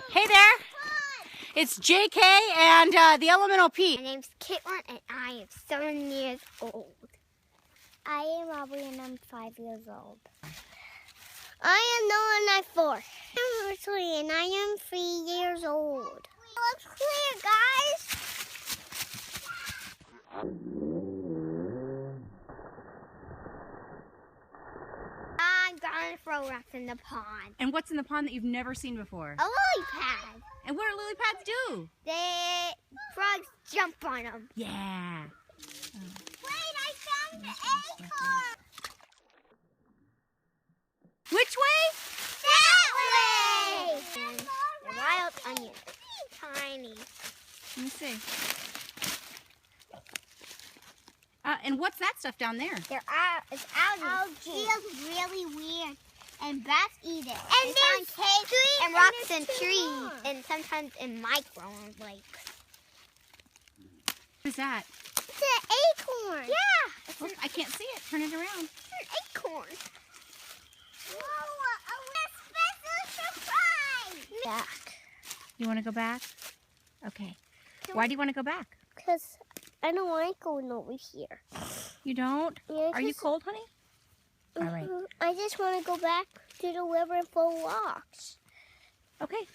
Hey there. It's JK and the LMNOP. My name's Caitlin and I am 7 years old. I am Aubrey and I'm 5 years old. I am Noah and I'm 4. I'm 3 and I am 3 years old. It looks clear, guys. I'm gonna throw rocks in the pond. And what's in the pond that you've never seen before? A lily pad. And what do lily pads do? Frogs jump on them. Yeah. Wait, I found the acorn. Which way? That way. And the wild onions. Tiny. Let me see. And what's that stuff down there? It's algae. It feels really weird. And bats eat it. And it's on caves and rocks and trees. And sometimes in micro lakes. What is that? It's an acorn. Yeah. Oh, I can't see it. Turn it around. It's an acorn. Whoa, a special surprise. Back. You want to go back? Okay. Why do you want to go back? Because I don't like going over here. You don't? Yeah, Are you cold, honey? All right. I just want to go back to the river full of rocks. Okay.